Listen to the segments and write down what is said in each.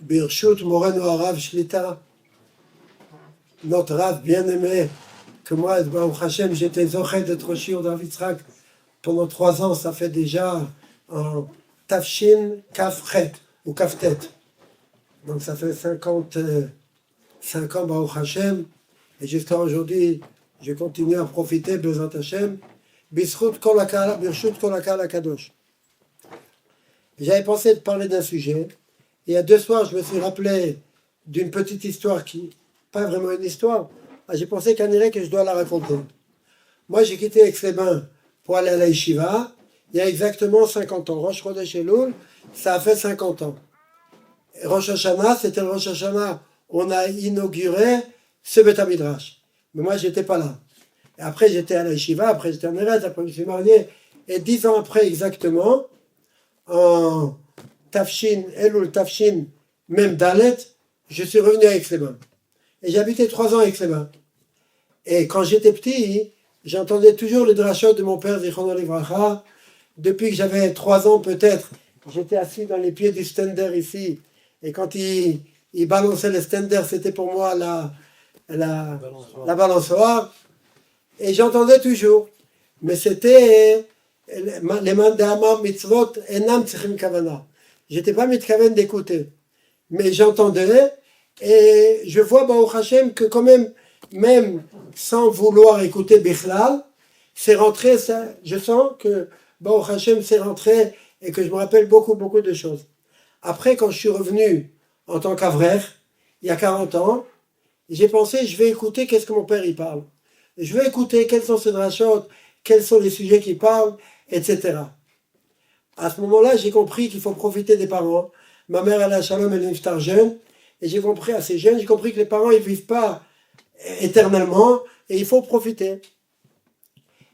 Birshut Moreno Harav Shlita, notre Rav bien-aimé, que moi, Baruch Hashem, j'étais zoché d'être shiur d'Rav Yitzhak pendant 3 ans, ça fait déjà en Tafshin Kafret ou Kaftet. Donc ça fait 55 ans, Baruch Hashem, et jusqu'à aujourd'hui, je continue à profiter, Bezat Hashem, Birshut Kol HaKal HaKadosh. J'avais pensé de parler d'un sujet. Il y a 2 soirs, je me suis rappelé d'une petite histoire qui, pas vraiment une histoire, j'ai pensé qu'un élève que je dois la raconter. Moi, j'ai quitté Aix-les-Bains pour aller à la Yeshiva, il y a exactement 50 ans. Rosh Chodesh Elul, ça a fait 50 ans. Et Rosh Hashanah, c'était le Rosh Hashanah, on a inauguré ce Beth Midrash. Mais moi, j'étais pas là. Et après, j'étais à la Yeshiva, après j'étais en Eretz, après je me suis marié. Et 10 ans après, exactement, en Tafshin, Elul Tafshin, même Dalet, je suis revenu à Aix-les-Bains. Et j'habitais 3 ans à Aix-les-Bains. Et quand j'étais petit, j'entendais toujours les drachot de mon père, Zichrono Livracha. Depuis que j'avais 3 ans peut-être, j'étais assis dans les pieds du stender ici. Et quand il balançait le stender, c'était pour moi la balançoire. Et j'entendais toujours. Mais c'était les mandamam mitzvot enam tzrichim kavana. J'étais pas mitkaven d'écouter. Mais j'entendais et je vois Baruch Hashem que quand même sans vouloir écouter Bichlal, c'est rentré, ça, je sens que Baruch Hashem c'est rentré et que je me rappelle beaucoup de choses. Après, quand je suis revenu en tant qu'avrer, il y a 40 ans, j'ai pensé, je vais écouter qu'est-ce que mon père y parle. Je vais écouter quels sont ses drachot, quels sont les sujets qu'il parle, etc. À ce moment-là, j'ai compris qu'il faut profiter des parents. Ma mère, elle a shalom, elle est niftar jeune, et j'ai compris assez jeune, j'ai compris que les parents, ils ne vivent pas éternellement, et il faut profiter.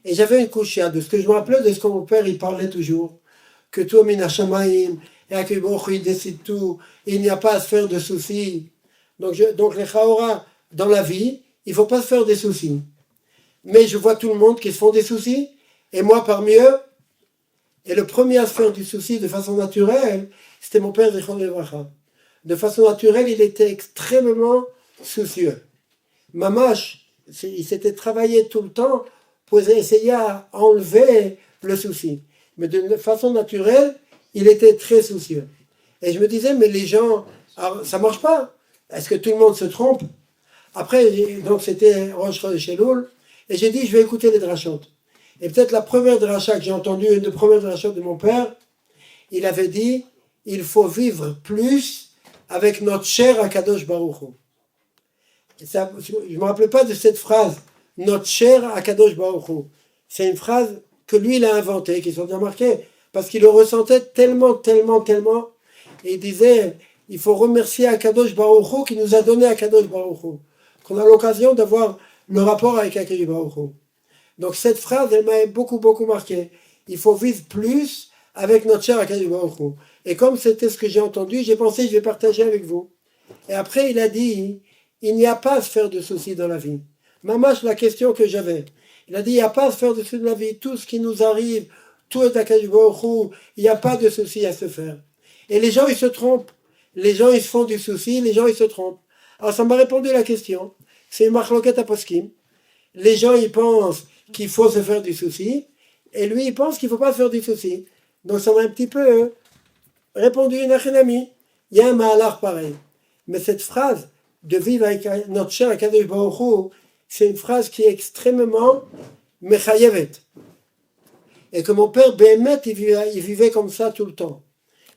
Et j'avais une couchia de ce que je me rappelais de ce que mon père, il parlait toujours, que tout min hashamayim, et à il décide tout, et il n'y a pas à se faire de soucis. Donc les chaora, dans la vie, il ne faut pas se faire des soucis. Mais je vois tout le monde qui se font des soucis, et moi parmi eux, et le premier à se faire du souci de façon naturelle, c'était mon père Zichrono Livracha. De façon naturelle, il était extrêmement soucieux. Mamash, il s'était travaillé tout le temps pour essayer à enlever le souci. Mais de façon naturelle, il était très soucieux. Et je me disais, mais les gens, ça ne marche pas. Est-ce que tout le monde se trompe? Après, donc c'était Rosh Chodesh Elul, et j'ai dit, je vais écouter les drachot. Et peut-être la première dracha que j'ai entendue, une des premières drachot de mon père, il avait dit, il faut vivre plus avec notre cher Akadosh Baruch Hu. Et ça, je ne me rappelais pas de cette phrase, notre cher Akadosh Baruch Hu. C'est une phrase que lui, il a inventée, qui sont bien marquées, parce qu'il le ressentait tellement, et il disait, il faut remercier Akadosh Baruch Hu qui nous a donné Akadosh Baruch Hu, qu'on a l'occasion d'avoir le rapport avec Akadosh Baruch Hu. Donc cette phrase, elle m'a beaucoup marqué. Il faut vivre plus avec notre cher Akadosh Baruch Hu. Et comme c'était ce que j'ai entendu, j'ai pensé je vais partager avec vous. Et après il a dit, il n'y a pas à se faire de soucis dans la vie. Mamash, la question que j'avais. Il a dit, il n'y a pas à se faire de soucis dans la vie. Tout ce qui nous arrive, tout est Akadosh Baruch Hu, il n'y a pas de soucis à se faire. Et les gens, ils se trompent. Les gens, ils se font du souci, les gens, ils se trompent. Alors ça m'a répondu à la question. C'est une marloquette à poskim. Les gens, ils pensent qu'il faut se faire du souci, et lui, il pense qu'il ne faut pas se faire du souci. Donc ça m'a un petit peu répondu une achinami. Il y a un mahalach pareil. Mais cette phrase de vivre avec notre cher Akadosh Baruch Hu, c'est une phrase qui est extrêmement mechayevet. Et que mon père, Béhémet, il vivait comme ça tout le temps.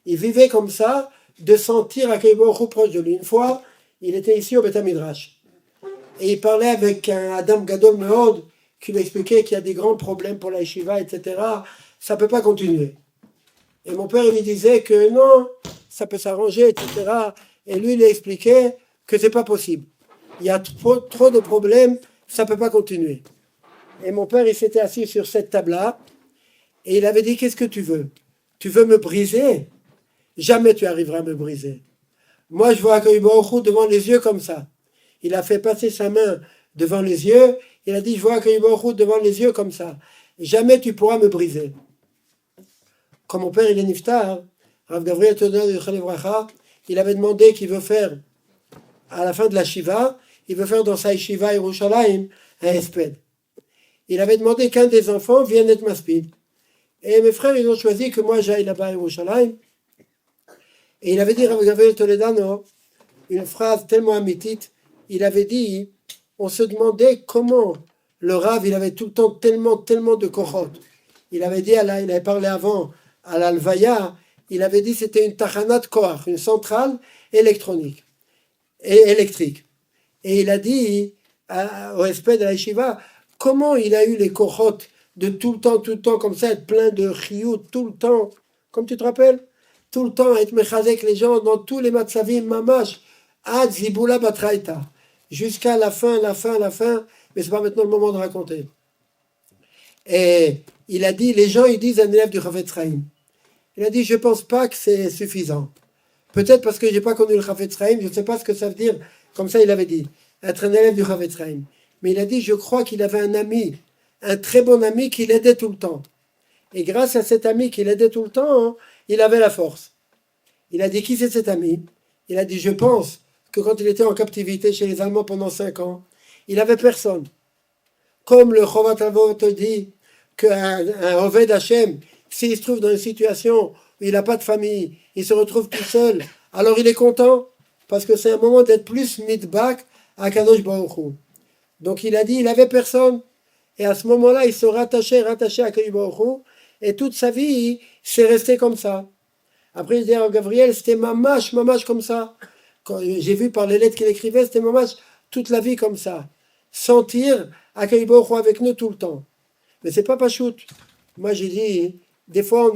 Il vivait comme ça, de sentir Akadosh Baruch Hu proche de lui. Une fois, il était ici au Beth Midrash. Et il parlait avec un Adam Gadol Meod, qui lui expliquait qu'il y a des grands problèmes pour la yeshiva, etc. Ça ne peut pas continuer. Et mon père, il lui disait que non, ça peut s'arranger, etc. Et lui, il lui expliquait que ce n'est pas possible. Il y a trop de problèmes, ça ne peut pas continuer. Et mon père, il s'était assis sur cette table-là, et il avait dit, qu'est-ce que tu veux? Tu veux me briser? Jamais tu arriveras à me briser. Moi, je vois Akadosh Baruch Hu devant les yeux comme ça. Il a fait passer sa main devant les yeux, il a dit, je vois Akadosh Baruch Hu devant les yeux comme ça. Jamais tu pourras me briser. Quand mon père il est niftar, Rav Gabriel Todor de Livracha, il avait demandé qu'il veut faire, à la fin de la Shiva, il veut faire dans sa Shiva Yerushalayim un Esped. Il avait demandé qu'un des enfants vienne être Maspid. Et mes frères, ils ont choisi que moi j'aille là-bas à Yerushalayim. Et il avait dit, Rav Gabriel Toledano, une phrase tellement amitite, il avait dit, on se demandait comment le Rav, il avait tout le temps tellement de kochot. Il avait dit, il avait parlé avant à l'Alvaya, il avait dit c'était une tachanat koach, une centrale électrique. Et il a dit au respect de la yeshiva, comment il a eu les kochot de tout le temps comme ça, être plein de chiyut, tout le temps, comme tu te rappelles, tout le temps être mechazek les gens dans tous les matzavim mamash, ad zibula batraita, jusqu'à la fin, mais c'est pas maintenant le moment de raconter. Et il a dit, les gens ils disent un élève du Chafetz Chaim. Il a dit, je pense pas que c'est suffisant. Peut-être parce que j'ai pas connu le Chafetz Chaim, je ne sais pas ce que ça veut dire. Comme ça, il avait dit, être un élève du Chafetz Chaim. Mais il a dit, je crois qu'il avait un ami, un très bon ami qui l'aidait tout le temps. Et grâce à cet ami qui l'aidait tout le temps, il avait la force. Il a dit, qui c'est cet ami? Il a dit, je pense que quand il était en captivité chez les Allemands pendant 5 ans, il n'avait personne. Comme le Chovat Avot te dit qu'un Oved Hashem, s'il se trouve dans une situation où il n'a pas de famille, il se retrouve tout seul, alors il est content, parce que c'est un moment d'être plus midbak à Kadosh Baruch Hu. Donc il a dit, il n'avait personne, et à ce moment-là, il se rattachait à Kadosh Baruch Hu, et toute sa vie, c'est resté comme ça. Après, il dit à Gabriel, c'était mamash comme ça. Quand j'ai vu par les lettres qu'il écrivait, c'était mamash toute la vie comme ça. Sentir Akadosh Baruch Hu avec nous tout le temps. Mais c'est pas pachout. Moi, j'ai dit, des fois,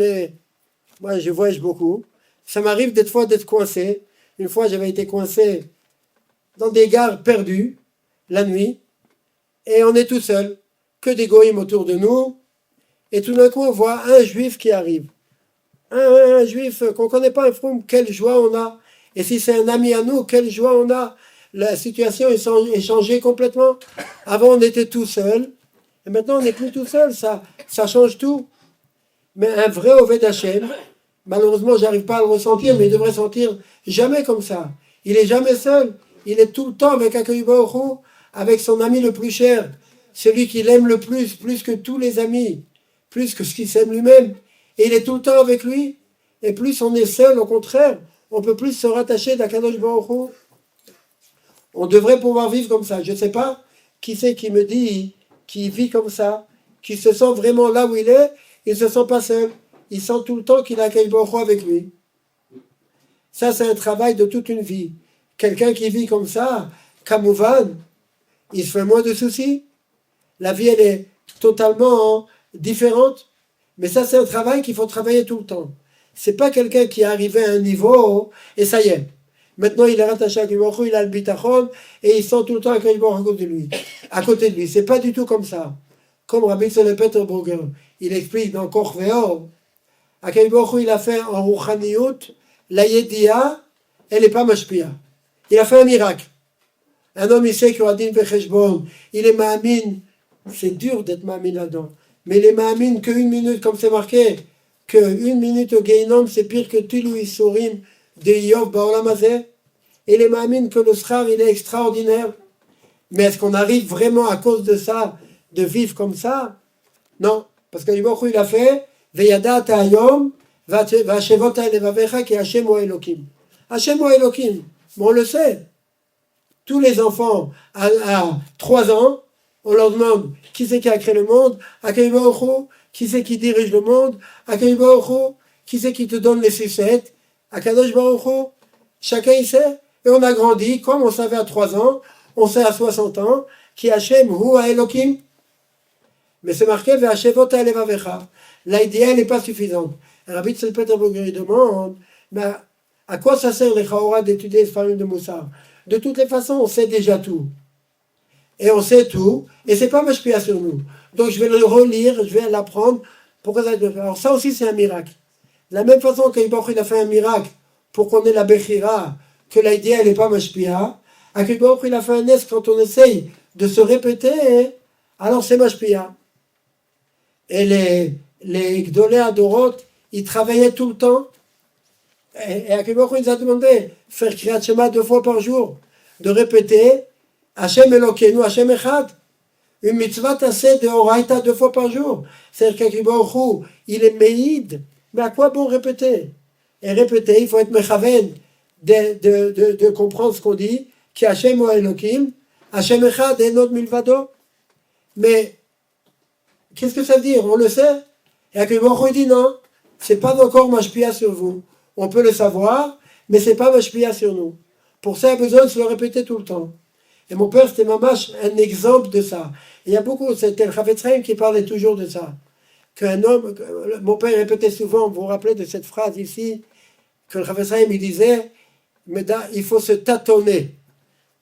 moi, je voyage beaucoup. Ça m'arrive des fois d'être coincé. Une fois, j'avais été coincé dans des gares perdues, la nuit, et on est tout seul, que des goïms autour de nous, et tout d'un coup, on voit un juif qui arrive. Un juif qu'on ne connaît pas, un froum, quelle joie on a. Et si c'est un ami à nous, quelle joie on a. La situation est changée complètement. Avant, on était tout seul, et maintenant, on n'est plus tout seul. Ça change tout. Mais un vrai Oved Hashem, malheureusement, j'arrive pas à le ressentir, mais il devrait sentir jamais comme ça. Il est jamais seul. Il est tout le temps avec Akadosh Baruch Hu, avec son ami le plus cher, celui qu'il aime le plus que tous les amis, plus que ce qu'il s'aime lui-même. Et il est tout le temps avec lui. Et plus on est seul, au contraire, on peut plus se rattacher d'Akadosh Baruch Hu. On devrait pouvoir vivre comme ça. Je ne sais pas qui c'est qui me dit, qui vit comme ça, qui se sent vraiment là où il est. Il ne se sent pas seul. Il sent tout le temps qu'il a Akadosh Baruch Hu avec lui. Ça, c'est un travail de toute une vie. Quelqu'un qui vit comme ça, Kamouvan, il se fait moins de soucis. La vie, elle est totalement différente. Mais ça, c'est un travail qu'il faut travailler tout le temps. C'est pas quelqu'un qui est arrivé à un niveau et ça y est. Maintenant, il est rattaché à Akadosh Baruch Hu, il a le bitachon et il sent tout le temps Akadosh Baruch Hu à côté de lui. C'est pas du tout comme ça. Comme Rabbi Tzoleh Peterburger, il explique dans Koch Veor, Akadosh Baruch Hu, il a fait en Rouchaniyut, la Yediya, elle n'est pas mashpia. Il a fait un miracle. Un homme, il sait qu'il y aura din vecheshbon. Il est ma'amin. C'est dur d'être ma'amin là-dedans. Mais il est ma'amin qu'une minute, comme c'est marqué, qu'une minute au Geinom, c'est pire que Tilu Isurim de Yov Baolam Hazeh. Et il est ma'amin que le schar, il est extraordinaire. Mais est-ce qu'on arrive vraiment à cause de ça, de vivre comme ça? Non. Parce que il a fait, Veyada ta'ayom, va'ashevota elevavecha ki Hashem wa Elokim. Hashem wa Elokim. Mais on le sait. Tous les enfants à 3 ans, on leur demande qui c'est qui a créé le monde, Akadosh Baruch Hu, qui c'est qui dirige le monde, Akadosh Baruch Hu, qui c'est qui te donne les sucettes, Akadosh Baruch Hu. Chacun il sait. Et on a grandi, comme on savait à 3 ans, on sait à 60 ans, qui Hashem hu ha Elokim. Mais c'est marqué Ve'ashevot ha'elevavecha. L'idéal n'est pas suffisante. Rabbi Tzoleh Peterburger demande, mais à quoi ça sert les Chaora d'étudier les familles de Moussar? De toutes les façons, on sait déjà tout. Et on sait tout, et c'est pas mashpia sur nous. Donc je vais le relire, je vais l'apprendre. Pourquoi ça? Alors ça aussi c'est un miracle. De la même façon qu'Akadosh Baruch Hu, il a fait un miracle pour qu'on ait la Bechira, que l'idéal n'est pas mashpia. Akadosh Baruch Hu, il a fait un est quand on essaye de se répéter, alors c'est mashpia. Et les Gdolei Adorot, ils travaillaient tout le temps. Et Akadosh Baruch Hu nous a demandé faire Kriyat Shema 2 fois par jour, de répéter Hashem Elokeinu, Hashem Echad. Une mitzvah tassée de Oraita 2 fois par jour. C'est-à-dire qu'Akadosh Baruch Hu, il est méïd. Mais à quoi bon répéter? Et répéter, il faut être mechaven de comprendre ce qu'on dit, qui Hashem ou Elokim, Hashem Echad et notre milvado. Mais qu'est-ce que ça veut dire? On le sait. Et Akadosh Baruch Hu dit non, c'est pas encore mashpia sur vous. On peut le savoir, mais c'est pas mashpia sur nous. Pour ça, il y a besoin de se le répéter tout le temps. Et mon père, c'était mamash un exemple de ça. Et il y a beaucoup, c'était le Chafetz Chaim qui parlait toujours de ça. Qu'un homme, mon père répétait souvent, vous vous rappelez de cette phrase ici, que le Chafetz Chaim, il disait, il faut se tâtonner.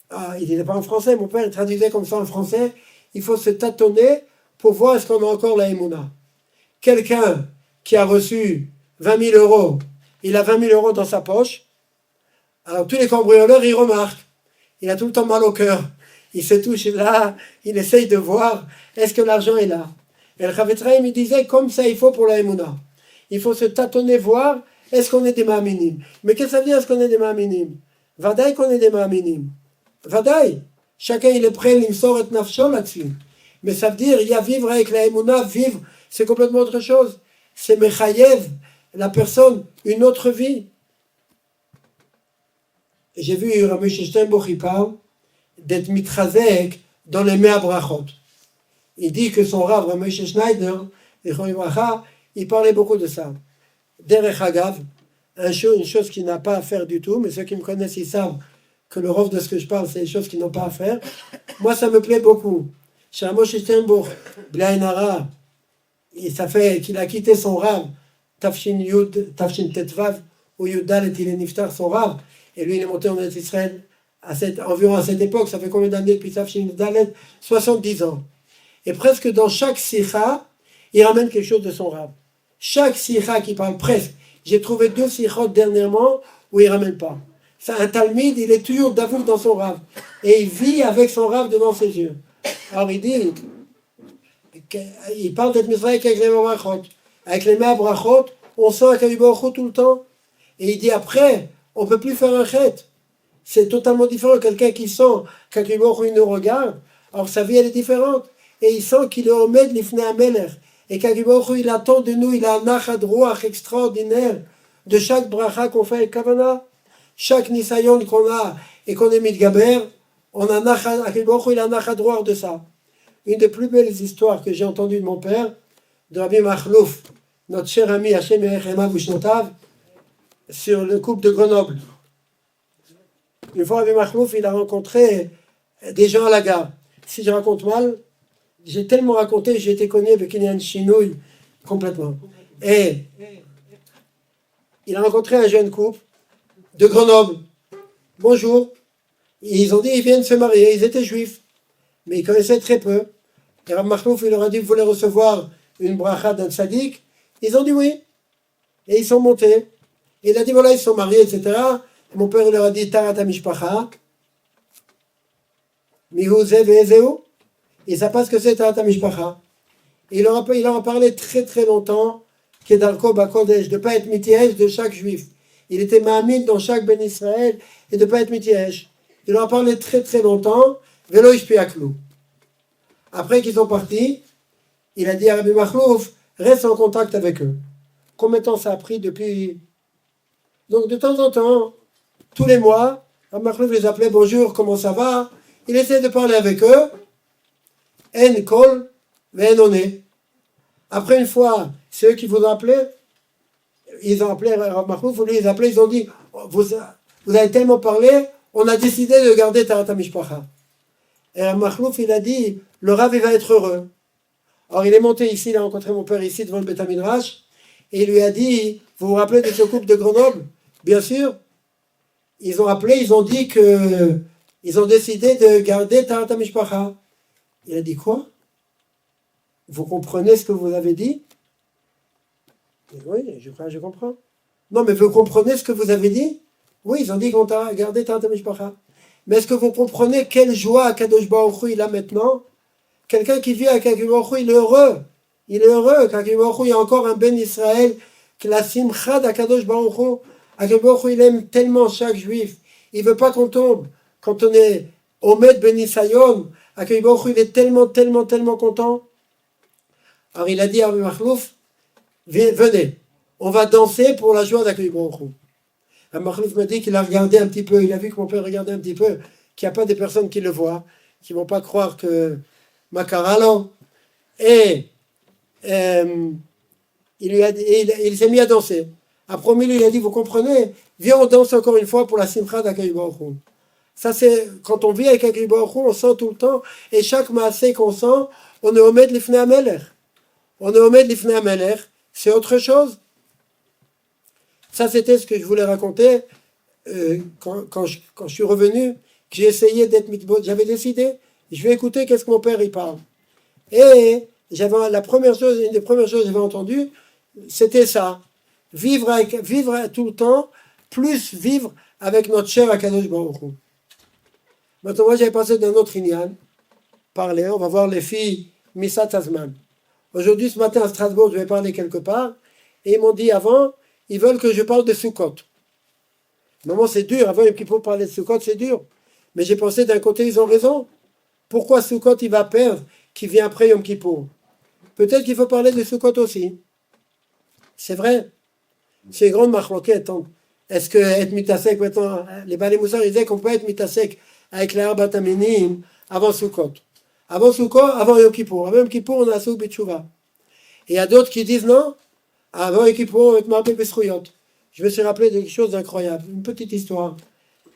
Ah, il disait pas en français, mon père il traduisait comme ça en français, il faut se tâtonner pour voir est-ce qu'on a encore la émouna. Quelqu'un qui a reçu 20 000 euros, il a 20 000 euros dans sa poche, alors tous les cambrioleurs, ils remarquent. Il a tout le temps mal au cœur. Il se touche là, il essaye de voir, est-ce que l'argent est là? Et le Chafetz Chaim, il disait, comme ça il faut pour la émouna. Il faut se tâtonner, voir, est-ce qu'on est des ma'aminim? Mais qu'est-ce que ça veut dire, est-ce qu'on est des ma'aminim? Vadaï qu'on est des ma'aminim. Vadaï. Chacun, il est prêt, il sort et nafsho là-dessus. Mais ça veut dire, il y a vivre avec la émouna, vivre, c'est complètement autre chose. C'est mechayev, la personne, une autre vie. J'ai vu Rabbi Steinbuch, il parle d'être mitrazek dans les mea brachot. Il dit que son Rav, Rabbi Schneider, il parlait beaucoup de ça. Derech Hagav, une chose qu'il n'a pas à faire du tout, mais ceux qui me connaissent, ils savent que le Rav de ce que je parle, c'est des choses qu'ils n'ont pas à faire. Moi, ça me plaît beaucoup. Chez Moshe Steinbuch, Blainara, ça fait qu'il a quitté son Rav, Tafshin Tetvav, où Yudalet, il est niftar son Rav, et lui, il est monté en Israël environ à cette époque. Ça fait combien d'années depuis Tafshin Yudalet? 70 ans. Et presque dans chaque sikha, il ramène quelque chose de son Rav. Chaque sikha qui parle presque. J'ai trouvé 2 sikhot dernièrement où il ne ramène pas. C'est un talmid, il est toujours d'avour dans son Rav. Et il vit avec son Rav devant ses yeux. Alors il dit, il parle d'être misraïk avec les brachot. Avec les mea brachot, on sent Akadosh Baruch Hu tout le temps. Et il dit après, on ne peut plus faire un chet. C'est totalement différent. Quelqu'un qui sent qu'Akadosh Baruch Hu nous regarde, alors sa vie elle est différente. Et il sent qu'il est omed lifnei hamelech. Et qu'Akadosh Baruch Hu, il attend de nous, il a un nachad ruach extraordinaire de chaque bracha qu'on fait avec Kavana. Chaque nisayon qu'on a et qu'on est mitgaber, on a Akadosh Baruch Hu, il a un nachad ruach de ça. Une des plus belles histoires que j'ai entendues de mon père, de Rabbi Machlouf, notre cher ami Hashem Yerech Emav Ushnotav, sur le couple de Grenoble. Une fois, Rabbi Machlouf, il a rencontré des gens à la gare. Si je raconte mal, j'ai tellement raconté, j'ai été connu avec une chinouille complètement. Et il a rencontré un jeune couple de Grenoble. Bonjour. Ils ont dit, ils viennent se marier. Ils étaient juifs, mais ils connaissaient très peu. Et Rabbi Machlouf, il leur a dit, vous voulez recevoir une bracha d'un tzaddik? Ils ont dit oui. Et ils sont montés. Et il a dit, voilà, ils sont mariés, etc. Et mon père, il leur a dit, Tarat Mishpacha. Mihu Ze Ve'ezeu. Ils ne savent pas ce que c'est Tarat Mishpacha. Il leur a parlé très très longtemps, Kedarko Bakodesh, de ne pas être mitiesh de chaque juif. Il était ma'amid dans chaque Ben Israël et de ne pas être mitiesh. Il leur a parlé très très longtemps, Velo Ishpiaklou. Après qu'ils sont partis, il a dit à Rabbi Machlouf, reste en contact avec eux. Combien de temps ça a pris depuis? Donc de temps en temps, tous les mois, Rabbi Machlouf les appelait, bonjour, comment ça va? Il essayait de parler avec eux. En kol, ven oné. Après une fois, c'est eux qui vous ont appelé. Ils ont appelé Rabbi Machlouf, vous les appelez, ils ont dit, vous avez tellement parlé, on a décidé de garder Tarat Mishpacha. Et Rabbi Machlouf, il a dit, le Rav, il va être heureux. Alors il est monté ici, il a rencontré mon père ici devant le Beth Midrash, et il lui a dit, vous vous rappelez de ce couple de Grenoble? Bien sûr. Ils ont appelé, ils ont dit que ils ont décidé de garder Tarat Mishpacha. Il a dit quoi? Vous comprenez ce que vous avez dit? Oui, je comprends. Non, mais vous comprenez ce que vous avez dit? Oui, ils ont dit qu'on a gardé Tarat Mishpacha. Mais est-ce que vous comprenez quelle joie Akadosh Baruch Hu il a maintenant? Quelqu'un qui vit avec Akadosh Baruch Hu, il est heureux. Il est heureux qu'Akadosh Baruch Hu, il y a encore un Ben Israël, que la simcha d'Akadosh Baruch Hu, Akadosh Baruch Hu, il aime tellement chaque juif. Il ne veut pas qu'on tombe. Quand on est Omed Ben Isayon, Akadosh Baruch Hu, il est tellement, tellement, tellement content. Alors il a dit à Rabbi Makhlouf, venez, on va danser pour la joie d'Akadosh Baruch Hu. Rabbi Makhlouf me dit qu'il a regardé un petit peu, il a vu que mon père regardait un petit peu, qu'il n'y a pas des personnes qui le voient, qui ne vont pas croire que Makaralo. Et il s'est mis à danser. Après mille, il a dit, vous comprenez, viens on danse encore une fois pour la simcha d'Akadosh Baruch Hu. Ça c'est, quand on vit avec Akadosh Baruch Hu, on sent tout le temps, et chaque maasé qu'on sent, on est Omed Lifnei HaMelech. On est Omed Lifnei HaMelech, c'est autre chose. Ça c'était ce que je voulais raconter quand je suis revenu, que j'ai essayé d'être mitbod. J'avais décidé, je vais écouter qu'est-ce que mon père y parle. Et une des premières choses que j'avais entendues, c'était ça. Vivre tout le temps, plus vivre avec notre cher Akadosh Baruch Hu. Maintenant, moi, j'avais passé d'un autre inyan, parler, on va voir les filles Missat Azman. Aujourd'hui, ce matin à Strasbourg, je vais parler quelque part, et ils m'ont dit avant, ils veulent que je parle de Sukkot. Maman, c'est dur, avant qu'il faut parler de Sukkot, c'est dur. Mais j'ai pensé d'un côté, ils ont raison. Pourquoi Sukkot, il va perdre, qui vient après Yom Kippour? Peut-être qu'il faut parler de Sukkot aussi. C'est vrai. C'est une grande marloquette. Est-ce que être mitasek maintenant, les Balei Moussar disaient qu'on peut être mitasek avec les Arbat Aminim avant Sukkot. Avant Sukkot, avant Yom Kippour. Avant Yom Kippour, on a Souk B'Tshuva. Et il y a d'autres qui disent non, avant Yom Kippour, on va être marqué Besrouyot. Je me suis rappelé de quelque chose d'incroyable. Une petite histoire.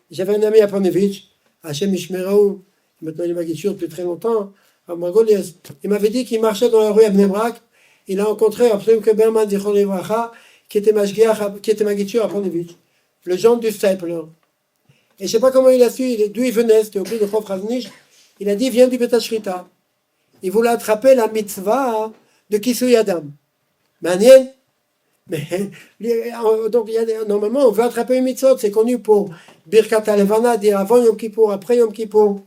J'avais un ami à Panevitch, Hachem Ishmeraou, maintenant il est magichur depuis très longtemps, à Margolies. Il m'avait dit qu'il marchait dans la rue à Bnei Brak. Il a rencontré Absalom Keberman Zichron Livracha, qui était magichur à Panevitch, le genre du Stapler. Et je ne sais pas comment il a su, d'où il venait, c'était au bout de Chof Raznich. Il a dit, viens du Betashrita. Il voulait attraper la mitzvah de Kisui Adam. Manien. Mais donc, normalement, on veut attraper une mitzvah, c'est connu pour Birkat HaLevana, dire avant Yom Kippour, après Yom Kippour.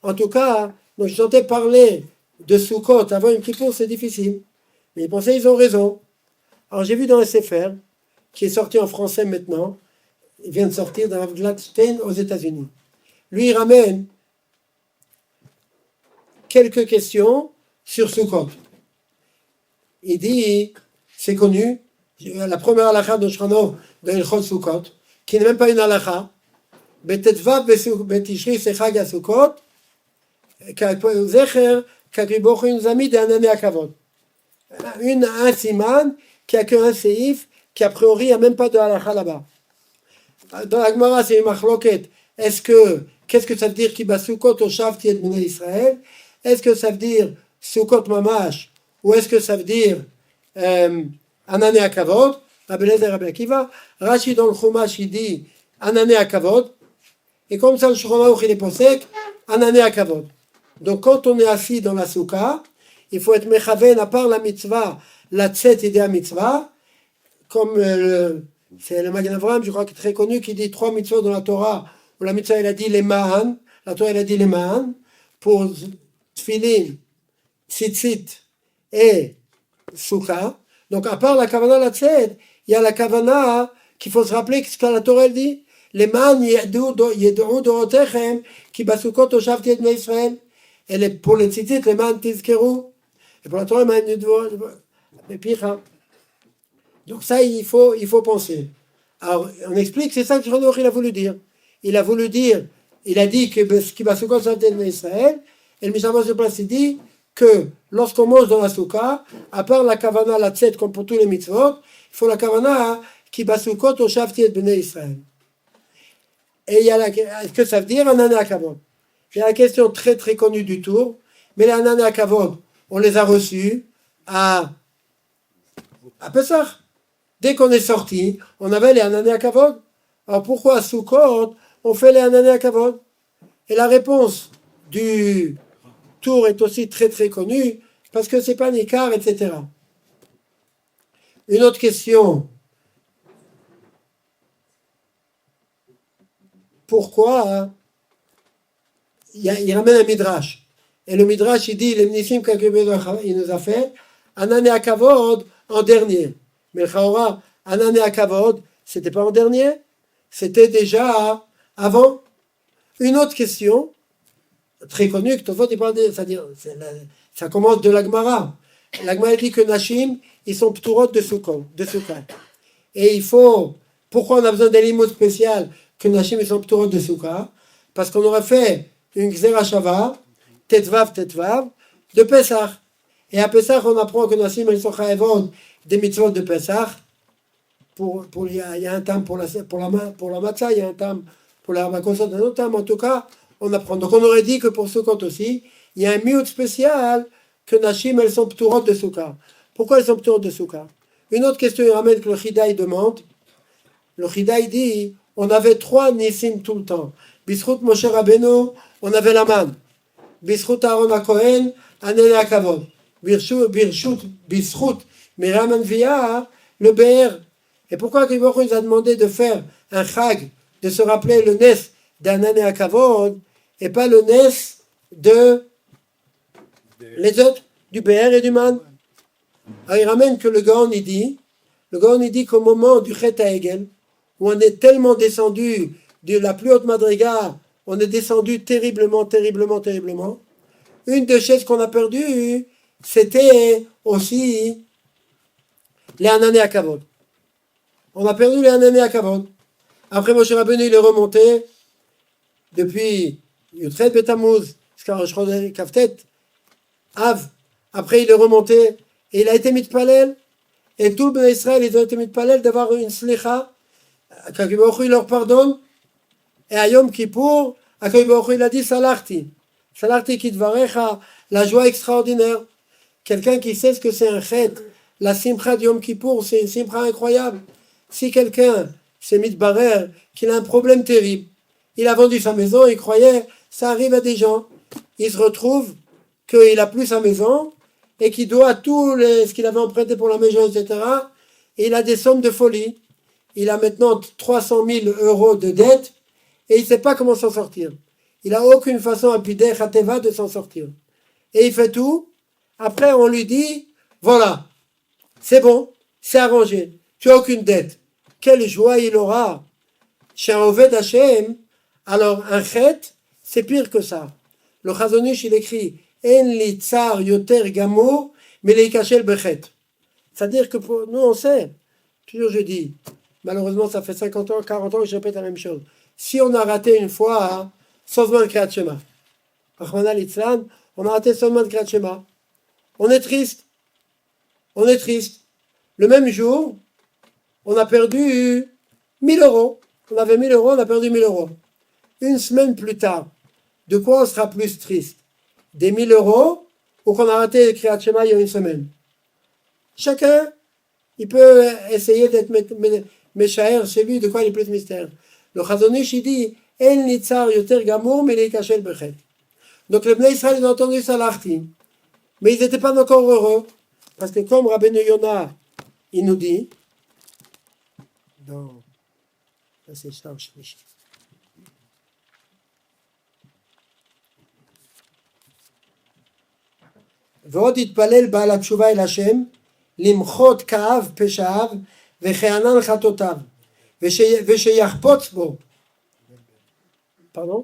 En tout cas, donc je sentais parler de Sukkot avant Yom Kippour, c'est difficile. Mais ils pensaient, ils ont raison. Alors j'ai vu dans le Sefer, qui est sorti en français maintenant, il vient de sortir dans Gladstein aux États-Unis. Lui, il ramène quelques questions sur Sukkot. Il dit, c'est connu, la première halakha de Shranov de Ilchot Sukkot, qui n'est même pas une halakha, Betetvav Betishri Sechag Sukkot, Zecher Kakriboch nous a mis des Anané Akavod. Un siman qui a qu'un séif, qui a priori il n'y a même pas de halakha là-bas. Dans la Gemara, c'est une machloket. Qu'est-ce que ça veut dire Kiba Sukkot au Shavti et Bnei Israël? Est-ce que ça veut dire Sukkot Mamash? Ou est-ce que ça veut dire Anané Akavod? Rabbi Eliezer Rabbi Akiva. Rashi dans le Chumash, il dit Anané Akavod. Et comme ça, le Shulchan Aruch, il est posek, Anané Akavod. Donc, quand on est assis dans la Soukha, il faut être mechaven, à part la mitzvah, la tset idée à mitzvah, comme c'est le Magen Avraham, je crois, qui est très connu, qui dit 3 mitzvot dans la Torah, où la mitzvah, elle a dit les ma'an, la Torah, elle a dit les ma'an, pour tfilin, tzitzit et soukha. Donc, à part la kavana, la tset, il y a la kavana qu'il faut se rappeler ce que la Torah, elle dit. Les ma'an yed'u dorotechem, ki basukot oshavti et bnei Israël. Et pour les tzitzit, les ma'an tizkeru. Et pour la Torah, les ma'an donc ça, il faut penser. Alors, on explique, c'est ça que Shulchan Aruch il a voulu dire. Il a dit que ce qui va se concentrer en Israël, et le Mishnah sur place, il dit que lorsqu'on mange dans la soukha, à part la kavana, la tset, comme pour tous les mitzvot, il faut la kavana qui va se concentrer au shavti et bnei Israël. Et il y a ce que ça veut dire, un anané kavod. Il y a la question très très connue du tour, mais les anané kavod, on les a reçus à Pessah. Dès qu'on est sorti, on avait les Anané Akavod. Alors pourquoi à Sukkot, on fait les Anané Akavod? Et la réponse du tour est aussi très très connue, parce que c'est pas Nikar, etc. Une autre question. Pourquoi il ramène un Midrash. Et le Midrash, il dit, les Nissim il nous a fait, Anané Akavod en dernier. Mais le Chaora, Anané Akavod, C'était pas en dernier, c'était déjà avant. Une autre question, très connue, que Tovot il parle de, c'est-à-dire, ça commence de l'Agmara. L'Agmara dit que Nashim, ils sont pturot de Sukkot, de Sukkot. Et il faut, pourquoi on a besoin d'un limout spécial que Nashim, ils sont pturot de Sukkot? Parce qu'on aurait fait une Gzera Shava, Tetvav, de Pesach. Et à Pesach, on apprend que Nashim, ils sont chaevon des mitzvot de Pesach. Il y a un tam pour la matzah, il y a un tam pour la makosot, un autre tam. En tout cas, on apprend. Donc on aurait dit que pour Sukkot aussi, il y a un miout spécial que Nashim, elles sont pturot de Sukkot. Pourquoi elles sont pturot de Sukkot? Une autre question, il ramène que le Chidaï demande. Le Chidaï dit, on avait 3 Nissim tout le temps. Bisrout Moshe Rabbeinu, on avait la manne. Bisrout Aaron HaKohen, Anen HaKavod. Bisrout Miriam Anvia, le Be'er. Et pourquoi Kadosh Baruch Hu nous a demandé de faire un chag, de se rappeler le Nes d'Anan et Akavod, et pas le Nes de les autres, du Be'er et du Man? Alors il ramène que le Gaon il dit qu'au moment du Chet HaEgel, où on est tellement descendu de la plus haute madriga, on est descendu terriblement, une des choses qu'on a perdues, c'était aussi les Anan et Akavod. On a perdu les Anan et Akavod. Après Moshe Rabbeinu, il est remonté depuis Yutret Betamuz, Kaftet, Av. Après, il est remonté et il a été mitpalel. Et tout le Bnei Israël, ils ont été mitpalel d'avoir une slicha. Kadosh Baruch Hu, il leur pardonne. Et à Yom Kippour, Kadosh Baruch Hu, il a dit Salarti. Salarti kitvarecha, la joie extraordinaire. Quelqu'un qui sait ce que c'est un chet, la simcha de Yom Kippour, c'est une simcha incroyable. Si quelqu'un s'est mis de barrière, qu'il a un problème terrible, il a vendu sa maison, il croyait, ça arrive à des gens, il se retrouve qu'il n'a plus sa maison et qu'il doit tout ce qu'il avait emprunté pour la maison, etc. Et il a des sommes de folie. Il a maintenant 300 000 euros de dette et il ne sait pas comment s'en sortir. Il n'a aucune façon à pider Khateva de s'en sortir. Et il fait tout. Après, on lui dit, voilà, c'est bon, c'est arrangé. Tu n'as aucune dette. Quelle joie il aura chez un Oved Hashem. Alors, un chet, c'est pire que ça. Le Chazon Ish, il écrit En li tsar yoter gamo, mais les kachel bechet. C'est-à-dire que pour nous, on sait, toujours je dis, malheureusement, ça fait 50 ans, 40 ans que je répète la même chose. Si on a raté une fois, seulement le Kriyat Shema, Rachmana litzlan, on a raté seulement le Kriyat Shema. On est triste. On est triste. Le même jour, on a perdu 1000 euros. On avait 1000 euros, on a perdu 1000 euros. Une semaine plus tard, de quoi on sera plus triste? Des 1000 euros ou qu'on a raté le Kriyat Shema il y a une semaine? Chacun, il peut essayer d'être méchaër chez lui, de quoi il est plus mystère. Le Chazon Ish, il dit En nitzar yoter gamour, mais les kachel bechet. Donc le Bnei Israël, ils ont entendu ça l'arti. Mais ils n'étaient pas encore heureux. Parce que comme Rabbeinu Yonah, il nous dit, dans, ça c'est Shtar Shlishi. ועוד יתפלל בעל התשובה אל השם, למחות כאב פשעיו וכענן חטאותיו, ושיחפוץ בו, pardon?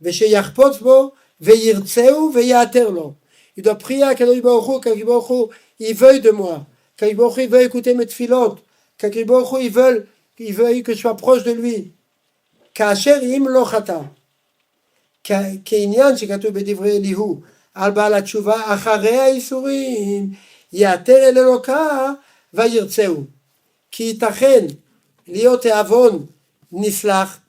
ושיחפוץ בו וירצהו ויעתר לו. Il doit prier à Kadosh Baruch Hu, qu'Akadosh Baruch Hu, il veuille de moi, qu'Akadosh Baruch Hu, il veuille écouter mes tfilotes, qu'Akadosh Baruch Hu, il veuille que je sois proche de lui. כאשר אם לא חטא, כעניין שכתוב בדברי אליהו, על בעל התשובה, אחרי האיסורים, יעתר אל אלוקה וירצהו. כי ייתכן להיות העוון נסלח,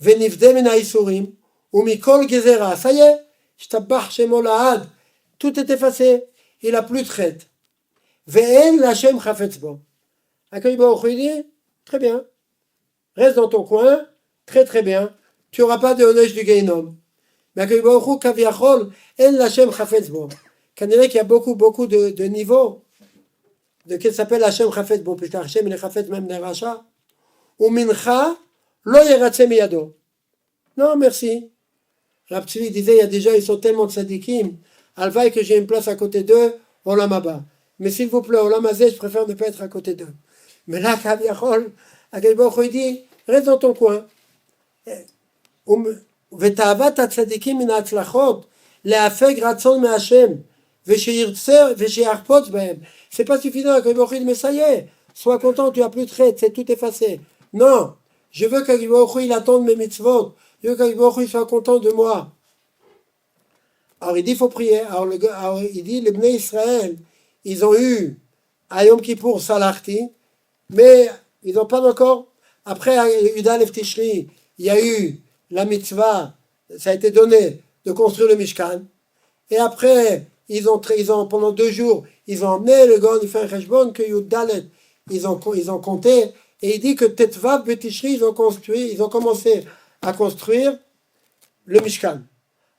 ונפדה מן האיסורים, ומכל גזרה, ça y est, השתבח שמו לעד, tout est effacé, il n'a plus de traite. ואין להשם חפץ בו. Akadosh Baruch Hu dit, très bien, reste dans ton coin, très très bien, tu n'auras pas de honneur du Gehinom. Mais Akadosh Baruch Hu, kaviachol, en l'Hashem chafetz bo. Kanirek qu'il y a beaucoup de niveaux de ce qui s'appelle Hashem chafetz bo, puisque Hashem il est chafetz même des rachats. Ou mincha, lo yeratze miyado. Non, merci. Rav Tzvi disait, il y a des gens, ils sont tellement tzadikim, alvaï que j'ai une place à côté d'eux, olam haba. Mais s'il vous plaît, olam hazeh, je préfère ne pas être à côté d'eux. Mais là, kaviachol, Akadosh Baruch Hu dit, reste dans ton coin. ותאוות הצדיקים מן ההצלחות להפק רצון מהשם ושיחפוץ בהם. C'est pas suffisant, Akadosh Baruch Hu dit, mais ça y est, sois content, tu n'as plus de traite, c'est tout effacé. Non, je veux qu'Akadosh Baruch Hu il attende mes mitzvot, je veux qu'Akadosh Baruch Hu soit content de moi. Alors il dit, il faut prier. Alors il dit, les Bnei Israël, ils ont eu à Yom Kippour Salarti, mais ils n'ont pas encore. Après Yuda Lev Tishri, il y a eu la mitzvah, ça a été donné de construire le Mishkan. Et après, ils ont pendant 2 jours, ils ont emmené le Gaon, il fait un cheshbon que Yudalet, ils ont compté. Et il dit que Tetvav Betishri, ils ont commencé à construire le Mishkan.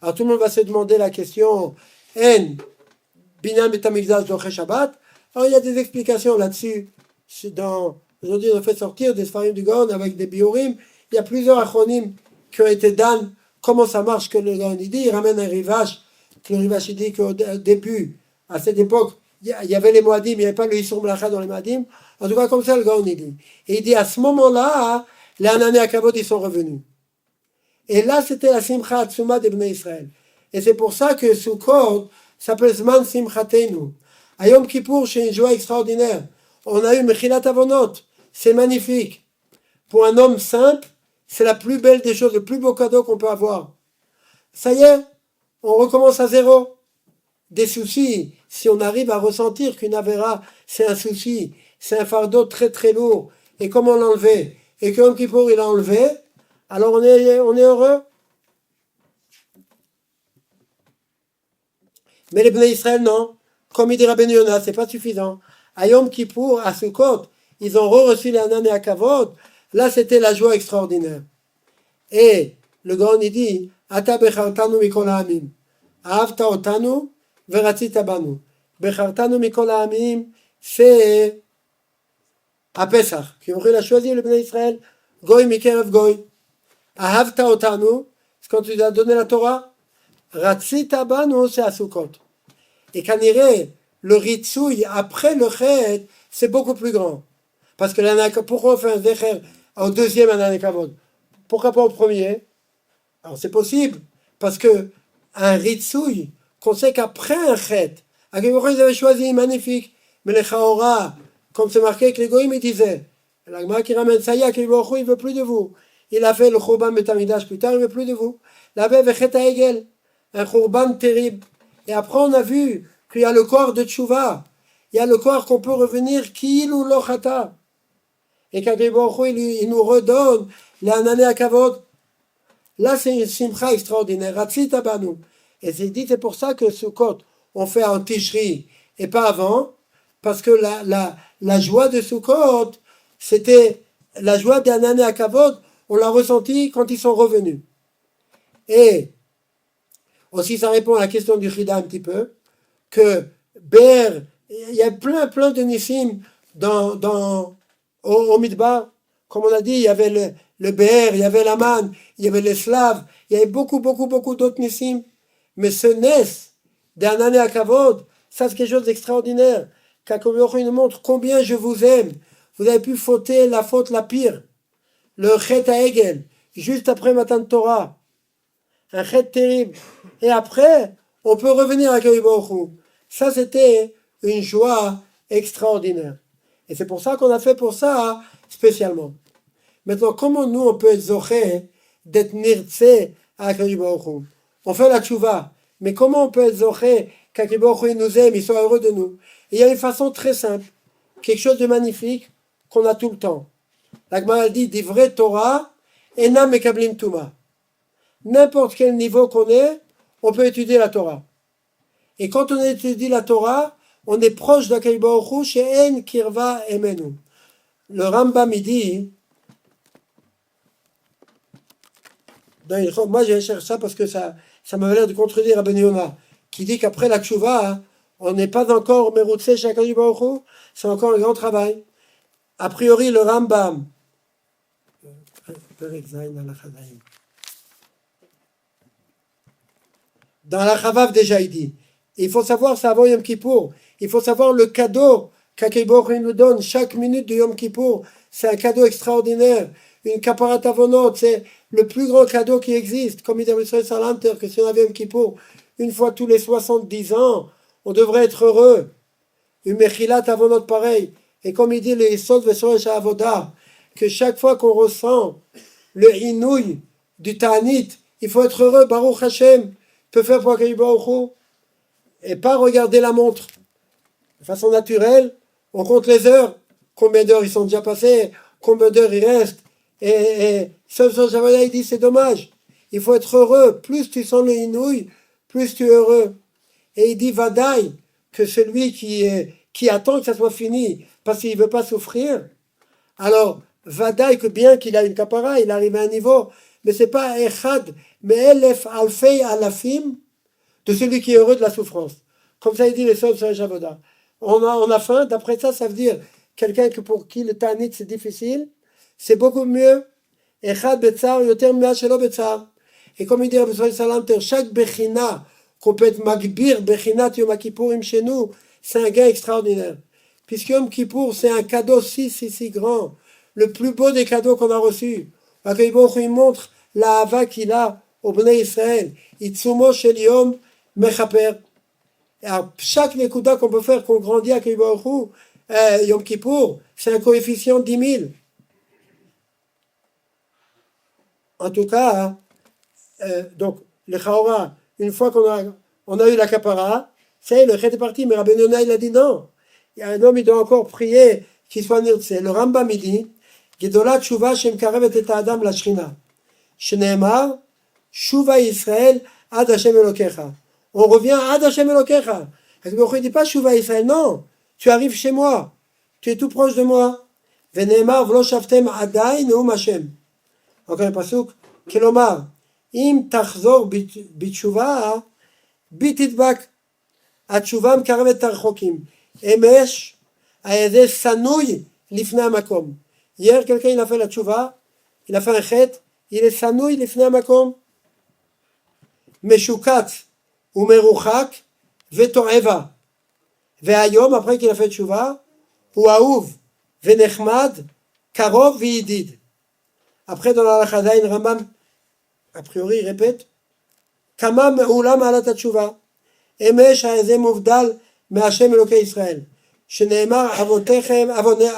Alors tout le monde va se demander la question, En Binyan Bet HaMikdash Doche Shabbat. Alors il y a des explications là-dessus. Aujourd'hui on a fait sortir des Sfarim du Gaon avec des Biorim. Il y a plusieurs acronymes qui ont été donnés. Comment ça marche que le Gaon dit, il ramène un rivage, que le rivage il dit qu'au début, à cette époque, il y avait les Moadim, il n'y avait pas le Yisur Melacha dans les Moadim. En tout cas comme ça le Gaon il dit. Et il dit à ce moment-là, les Anané Akavod ils sont revenus. Et là, c'était la Simcha Atzuma des Bnei Israël. Et c'est pour ça que Sukkot s'appelle Zman Simchatenu. À Yom Kippour, c'est une joie extraordinaire. On a eu Mechilat Avonot. C'est magnifique. Pour un homme simple, c'est la plus belle des choses, le plus beau cadeau qu'on peut avoir. Ça y est, on recommence à zéro. Des soucis, si on arrive à ressentir qu'une Avera, c'est un souci, c'est un fardeau très très lourd, et comment l'enlever, et que Yom Kippour, il a enlevé, alors on est heureux. Mais les Bnei Israël, non. Comme il dit Rabbeinu Yonah, c'est pas suffisant. À Yom Kippour, à Sukkot, ils ont reçu les Hanan et Akavod. Là, c'était la joie extraordinaire. Et le Gaon, il dit, Ata bechartanu mikol ha'amim. Ahavta otanu veratzita banu. Bechartanu mikol ha'amim, c'est à Pesach. Qui il a choisi le Bnei Israël, Goy mikerev Goy. Ahavta otanu, c'est quand tu as donné la Torah. Ratzita banu, c'est à Sukkot. Et Kaniré, le Ritsoui, après le Chet, c'est beaucoup plus grand. Parce que pourquoi on fait un Zecher au deuxième Ananekavod? Pourquoi pas au premier? Alors c'est possible, parce que un Ritsoui, qu'on sait qu'après un Chet, à quel moment ils avaient choisi, magnifique, mais les Chaora, comme c'est marqué que les Goïm, ils disaient, l'Agma qui ramène ça y est, il ne veut plus de vous. Il a fait le Churban Betamidash plus tard, il ne veut plus de vous. La Bev Chet Hegel, un Churban terrible. Et après, on a vu qu'il y a le corps de Tchouva. Il y a le corps qu'on peut revenir, Kiil ou Lochata. Et qu'Akadosh il nous redonne les Anané Akavod. Là, c'est une simcha extraordinaire. Ratzit Abanu. Et c'est pour ça que Sukkot, on fait en Tishri et pas avant. Parce que la joie de Sukkot, c'était la joie des Anané Akavod. On l'a ressenti quand ils sont revenus. Et aussi, ça répond à la question du Chida un petit peu, que Ber, il y a plein de Nissim au Midbar. Comme on a dit, il y avait le Ber, il y avait la Man, il y avait les Slaves, il y avait beaucoup d'autres Nissim. Mais ce Nes, d'Anané Akavod, ça c'est quelque chose d'extraordinaire. Qu'Akadosh nous montre combien je vous aime. Vous avez pu fauter la faute la pire. Le Chet Hegel, juste après Matan Torah. Un Chet terrible. Et après, on peut revenir à Akadosh Baruch Hu. Ça, c'était une joie extraordinaire. Et c'est pour ça qu'on a fait pour ça spécialement. Maintenant, comment nous, on peut être zoché d'être nirtse à Akadosh Baruch Hu? On fait la tchouva. Mais comment on peut être zoché qu'Akadosh Baruch Hu nous aime, il soit heureux de nous? Et il y a une façon très simple, quelque chose de magnifique qu'on a tout le temps. La Gemara dit, des vrais Torah, enam mekablim tuma. N'importe quel niveau qu'on est, on peut étudier la Torah. Et quand on étudie la Torah, on est proche d'Akadosh Baruch Hu chez En Kirva Emenu. Le Rambam il dit, moi j'ai cherché ça parce que ça m'avait l'air de contredire Rabbeinu Yonah, qui dit qu'après la Tshuva, on n'est pas encore meroutsé chez Akadosh Baruch Hu, c'est encore un grand travail. A priori, le Rambam, dans la Chavav déjà il dit, il faut savoir, ça avant Yom Kippour, il faut savoir le cadeau qu'Akadosh Baruch Hu nous donne chaque minute de Yom Kippour, c'est un cadeau extraordinaire. Une kaparat avonot, c'est le plus grand cadeau qui existe. Comme il dit Israël Salanter, que si on avait Yom Kippour une fois tous les 70 ans, on devrait être heureux. Une mechilat avonot pareil. Et comme il dit le Yisod Vesoresh Avoda, que chaque fois qu'on ressent le inouï du Ta'anit, il faut être heureux. Baruch Hashem peut faire pour Akadosh Baruch Hu et pas regarder la montre. De façon naturelle, on compte les heures, combien d'heures ils sont déjà passés, combien d'heures il reste. Et Seul Javada, il dit c'est dommage, il faut être heureux. Plus tu sens le inouï, plus tu es heureux. Et il dit Vadaï, que celui qui attend que ça soit fini, parce qu'il ne veut pas souffrir, alors Vadaï, que bien qu'il a une kapara, il arrive à un niveau, mais c'est pas Echad, mais Elef Alfei Alafim, de celui qui est heureux de la souffrance. Comme ça il dit les Seul Javada. On a faim, d'après ça, ça veut dire quelqu'un pour qui le Ta'anit c'est difficile, c'est beaucoup mieux. Echad Betsar, Yoter Mea Shelo Betsar. Et comme il dit Rabbi Salanter, chaque Bechina, qu'on peut être Magbir, Bechinat Yom Kippourim chez nous, c'est un gain extraordinaire. Puisque Yom Kippour, c'est un cadeau si grand, le plus beau des cadeaux qu'on a reçus. Akadosh Baruch Hu montre la hava qu'il a au Bnei Israël. Itzumo Shel Yom Mechaper. Et à chaque nekuda qu'on peut faire, qu'on grandit à Akadosh Baruch Hu, Yom Kippour, c'est un coefficient 10 000. En tout cas, donc, le Chaora, une fois qu'on a eu la kapara, c'est le chet est parti, mais Rabbi Yonah, il a dit non. Il y a un homme, il doit encore prier qu'il soit nirtse. Le Rambam, il dit, Gedolat Tshuva Shem Karevet et Adam la Shrina. Shneemar, Tshuva Israël, Ad Hashem Elokecha. On revient à Ad Hashem Elokecha. Il ne dit pas Tshuva Israël, non. Tu arrives chez moi. Tu es tout proche de moi. Veneemar, Vlo Shavtem Adai Neum Hashem. Encore un pasuk. Kelomar, Im Tachzor Bitshuva, Bitidbak. התשובה מקרבת את הרחוקים. אמש, על ידי סנוי לפני המקום. Hier, quelqu'un il a fait la tchouva, il a fait un chet, il est סנוי לפני המקום. משוקץ ומרוחק ותועבה. והיום, après qu'il a fait tchouva, הוא אהוב ונחמד, קרוב וידיד. Après, dans la halakha d'Aïn, Rambam, a priori, il répète, כמה מעולה מעלת התשובה. אמש הזה מובדל מהשם אלוקי ישראל, שנאמר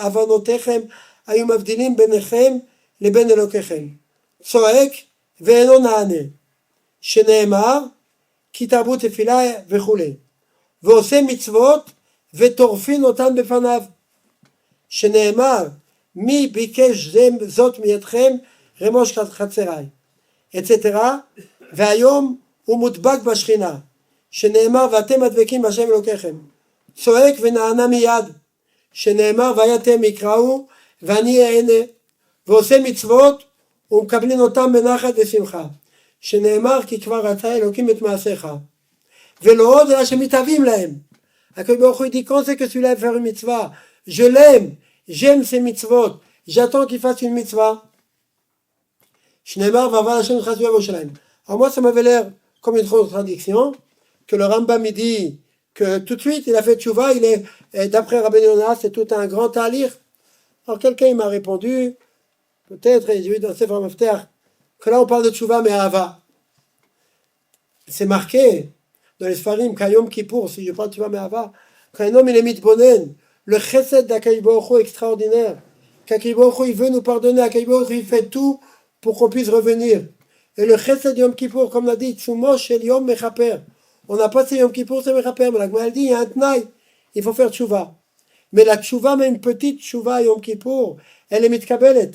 עוונותיכם היו מבדילים ביניכם לבין אלוקיכם, צועק ואינו נענה, שנאמר כי תרבו תפילה וכו', ועושה מצוות וטורפין אותן בפניו, שנאמר מי ביקש זאת מידכם רמוש חצריי, etc. והיום הוא מודבק בשכינה, שנאמר ואתם הדבקים בהשם אלוקיכם, צועק ונענה מיד, שנאמר ואתם יקראו ואני אענה, ועושה מצוות ומקבלים אותם בנחת ושמחה, שנאמר כי כבר אתה אלוקים את מעשיך, ולא עוד אלא שמתאבים להם. הקדוש ברוך הוא dit quand c'est que celui-là faire une mitzvah, je l'aime, j'aime ses mitzvot, j'attends qu'il fasse une mitzvah. שנאמר ועבר השם חסדו ירושלים. Alors moi ça m'avait l'air comme une contradiction, que le Rambam dit que tout de suite il a fait tchouva, il est, d'après Rabbi Yonah, c'est tout un grand talir. Alors quelqu'un il m'a répondu, peut-être, et j'ai vu dans Sefer Mafter, que là on parle de tchouva mais Ahava. C'est marqué dans les Sfarim, Kayom Kippour, si je parle de tchouva mais Ahava, quand un homme il est mitbonen, le chesed d'Akadosh Baruch Hu extraordinaire, qu'Akadosh Baruch Hu il veut nous pardonner, Akadosh Baruch Hu il fait tout pour qu'on puisse revenir. Et le chesed Yom Kippour, comme l'a dit, Tsumo Shel Yom Mechaper. On n'a pas fait Yom Kippour, c'est Mechaper, mais la Gemara dit, il y a un tnaï, il faut faire tchouva. Mais la tchouva, même une petite tchouva Yom Kippour, elle est mitkabelet.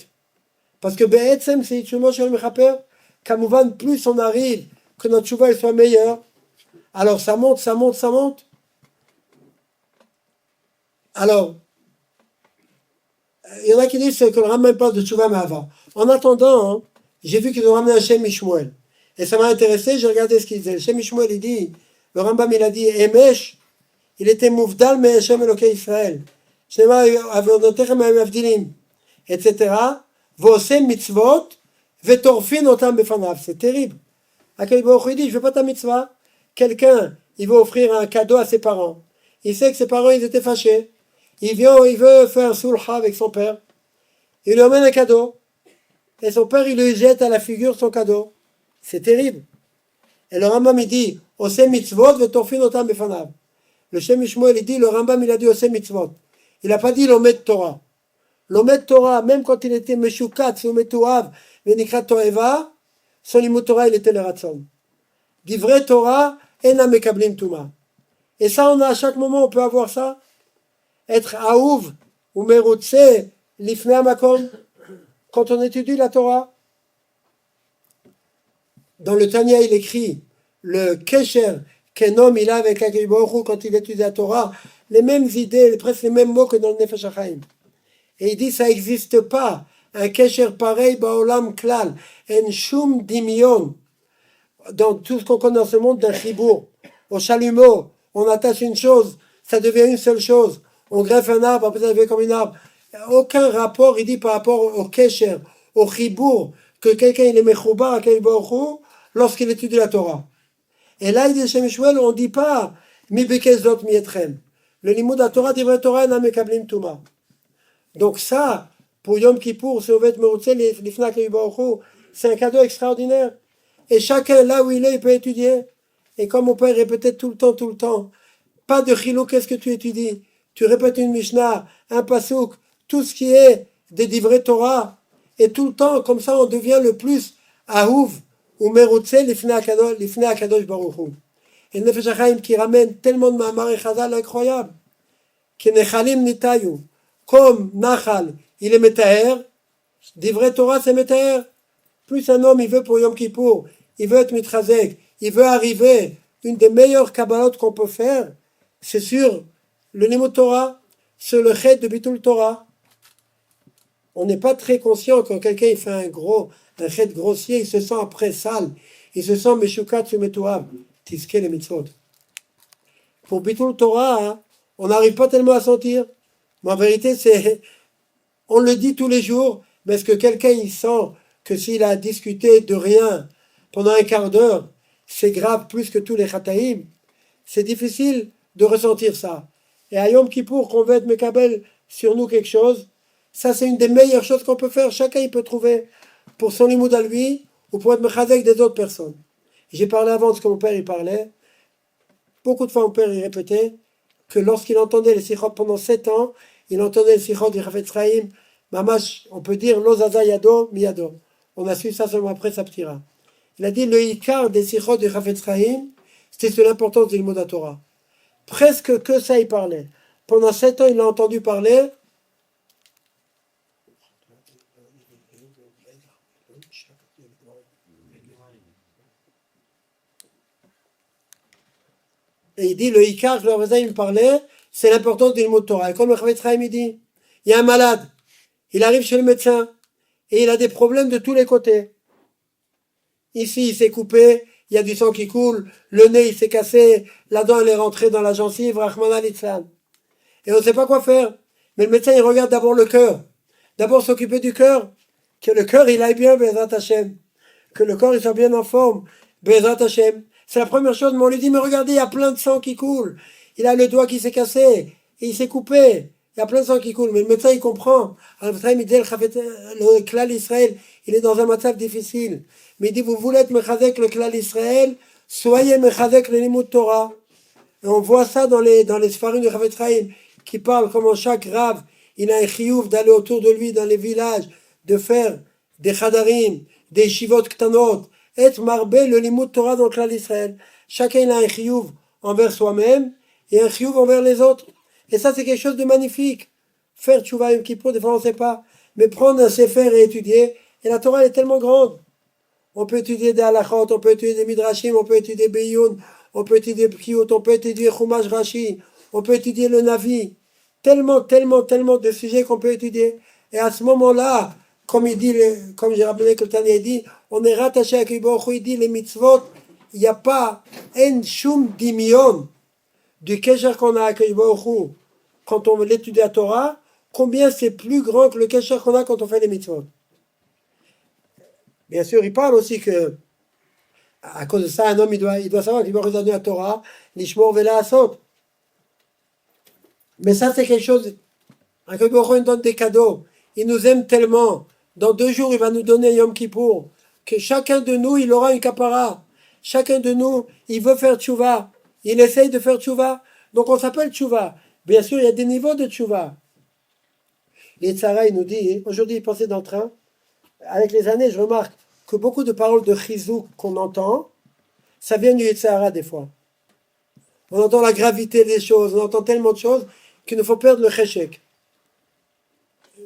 Parce que Be'etzem, c'est Tsumo Shel Mechaper, Kamouvan, plus on arrive, que notre tchouva soit meilleure, alors ça monte. Alors, il y en a qui disent que le Rambam parle de tchouva mais avant. En attendant, hein, j'ai vu qu'ils ont ramené un Shem Mishmuel. Et ça m'a intéressé, j'ai regardé ce qu'il disait. Le Shem Mishmuel, il dit, le Rambam, il a dit, Emesh, il était mouvdal me Hashem Elokei Israël. Shnema avonotechem avdilim, etc. Vosem mitzvot, vetorfin otam befanav. C'est terrible. Akadosh Baruch Hu dit, je veux pas ta mitzvah. Quelqu'un, il veut offrir un cadeau à ses parents. Il sait que ses parents, ils étaient fâchés. il veut faire sulha avec son père. Il lui emmène un cadeau. Et son père, il lui jette à la figure son cadeau. C'est terrible. Et le Rambam, il dit, Ose mitzvot vetorfin otam befanav. Le Shem Mishmuel, il dit, le Rambam, il a dit Ose mitzvot. Il n'a pas dit l'Omed Torah. L'Omed Torah, même quand il était Meshukat, L'Omed Toav, Venikrat Toeva, son limut Torah, il était le Ratson. Divrei Torah, ena mekablim tuma. Et ça, on a à chaque moment, on peut avoir ça. Être aouv ou merutse, lifnei makom. Quand on étudie la Torah, dans le Tanya, il écrit le Kesher qu'un homme il a avec Akadosh Baruch Hu quand il étudie la Torah, les mêmes idées, presque les mêmes mots que dans le Nefesh HaChaim. Et il dit ça n'existe pas un Kesher pareil Baolam Klal, en Shum Dimion, dans tout ce qu'on connaît dans ce monde d'un chibour. Au chalumeau, on attache une chose, ça devient une seule chose. On greffe un arbre, après ça devient comme un arbre. Aucun rapport, il dit, par rapport au Kesher, au chibour, que quelqu'un il est mechoubar à Akadosh Baruch Hu lorsqu'il étudie la Torah. Et là, il dit Shem Mishmuel, on ne dit pas mi bekezot mi etrem. Le limud de la Torah, divrei Torah, na mekablim tuma. Donc ça, pour Yom Kippour, si on veut être merutse, l'ifna Akadosh Baruch Hu, c'est un cadeau extraordinaire. Et chacun, là où il est, il peut étudier. Et comme mon père répétait tout le temps, pas de chilou, qu'est-ce que tu étudies? Tu répètes une Mishnah, un Pasuk, tout ce qui est des divrei Torah. Et tout le temps, comme ça, on devient le plus ahuv ou merutse l'ifna Akadosh Baruch Hu. Et le Nefesh HaChaim qui ramène tellement de Mahamar et Chazal incroyables. Qui nechalim nitayu. Comme Nachal, il est métaher, divrei Torah, c'est métaher. Plus un homme, il veut pour Yom Kippour, il veut être mitrazek, il veut arriver, une des meilleures kabbalot qu'on peut faire, c'est sur le limud Torah, sur le chet de Bitul Torah. On n'est pas très conscient quand quelqu'un il fait un chet grossier, il se sent après sale, il se sent meshukat sumetuav, tiske les mitzvot. Pour Bitul Torah, hein, on n'arrive pas tellement à sentir. Mais en vérité, on le dit tous les jours, mais est-ce que quelqu'un il sent que s'il a discuté de rien pendant un quart d'heure, c'est grave plus que tous les chataïm? C'est difficile de ressentir ça. Et à Yom Kippour, qu'on veut être mekabel sur nous quelque chose, ça c'est une des meilleures choses qu'on peut faire. Chacun il peut trouver pour son limoud à lui ou pour être mechazek des autres personnes. J'ai parlé avant de ce que mon père il parlait. Beaucoup de fois mon père il répétait que lorsqu'il entendait les sikhot pendant 7 ans, il entendait les sikhot du Chafetz Chaim, mamash, on peut dire lozaza yado miyado. On a su ça seulement après sa ptira. Il a dit le ikar des sikhot du Chafetz Chaim, c'était sur l'importance du limud Torah. Presque que ça il parlait. Pendant 7 ans, il a entendu parler. Et il dit, le Ikar, le Ravazah, il me parlait, c'est l'importance du limud Torah. Et comme le Chafetz Chaim, il dit, il y a un malade, il arrive chez le médecin, et il a des problèmes de tous les côtés. Ici, il s'est coupé, il y a du sang qui coule, le nez, il s'est cassé, la dent, elle est rentrée dans la gencive, Rahman al-Islam. Et on ne sait pas quoi faire. Mais le médecin, il regarde d'abord le cœur. D'abord s'occuper du cœur. Que le cœur, il aille bien, Bezrat Hashem. Que le corps, il soit bien en forme, Bezrat Hashem. C'est la première chose, mais on lui dit, mais regardez, il y a plein de sang qui coule. Il a le doigt qui s'est cassé, et il s'est coupé. Il y a plein de sang qui coule. Mais le médecin, il comprend. Alors, le médecin, il dit, le klal Israël, il est dans un matzav difficile. Mais il dit, vous voulez être mechazek le klal Israël, soyez mechazek le limud Torah. Et on voit ça dans les Sfarim de Chafetz Chaim, qui parlent comment chaque rave, il a un chiyuv d'aller autour de lui dans les villages, de faire des chadarim, des shivot ktanot, être marbé le limud Torah dans le klal Israël. Chacun il a un chiyuv envers soi-même et un chiyuv envers les autres. Et ça c'est quelque chose de magnifique. Faire tchouva Yom Kippour, des fois on ne sait pas, mais prendre un sefer et étudier. Et la Torah elle est tellement grande. On peut étudier des halachot, on peut étudier des midrashim, on peut étudier Beyoun, on peut étudier Pkiot, on peut étudier Chumash Rashi, on peut étudier le Navi. Tellement de sujets qu'on peut étudier. Et à ce moment-là, comme il dit, comme j'ai rappelé que le Tanya dit, on est rattaché à Akadosh Baruch Hu, il dit les mitzvot, il n'y a pas en shum dimion du kesher qu'on a à Akadosh Baruch Hu quand on l'étudie à Torah, combien c'est plus grand que le kesher qu'on a quand on fait les mitzvot. Bien sûr, il parle aussi que à cause de ça, un homme, il doit savoir qu'il doit redonner la Torah, l'ishmor vela asot. Mais ça, c'est quelque chose Akadosh Baruch Hu nous donne des cadeaux. Il nous aime tellement. Dans 2 jours, il va nous donner Yom Kippour. Que chacun de nous, il aura une kapara. Chacun de nous, il veut faire tchouva. Il essaye de faire tchouva. Donc on s'appelle tchouva. Bien sûr, il y a des niveaux de tchouva. Les Tzara, il nous dit, aujourd'hui, il pensait dans le train. Avec les années, je remarque que beaucoup de paroles de chizouk qu'on entend, ça vient du Tzara des fois. On entend la gravité des choses, on entend tellement de choses qu'il nous faut perdre le cheshek.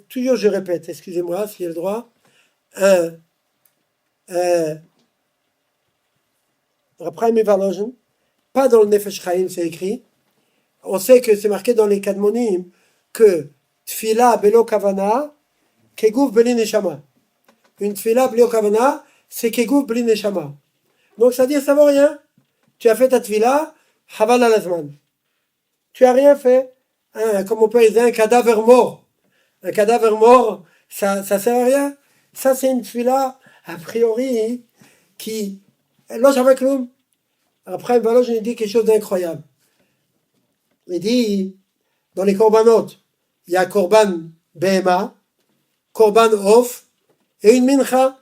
Toujours je répète, excusez-moi si j'ai le droit. Après Mivalojin, pas dans le Nefesh Chaim, c'est écrit. On sait que c'est marqué dans les Kadmonim que Tfila Belo Kavana, Kegouf Beli Neshama. Une Tfila Belo Kavana, c'est Kegouf Beli Neshama. Donc ça veut dire ça vaut rien. Tu as fait ta Tfila, Haval Alazman. Tu as rien fait. Comme on peut dire, un cadavre mort. Un cadavre mort, ça sert à rien. Ça, c'est une Tfila, a priori, qui. Loge avec l'homme. Après, Valoge, il dit quelque chose d'incroyable. Il dit, dans les korbanot, il y a korban behema, korban off et une mincha.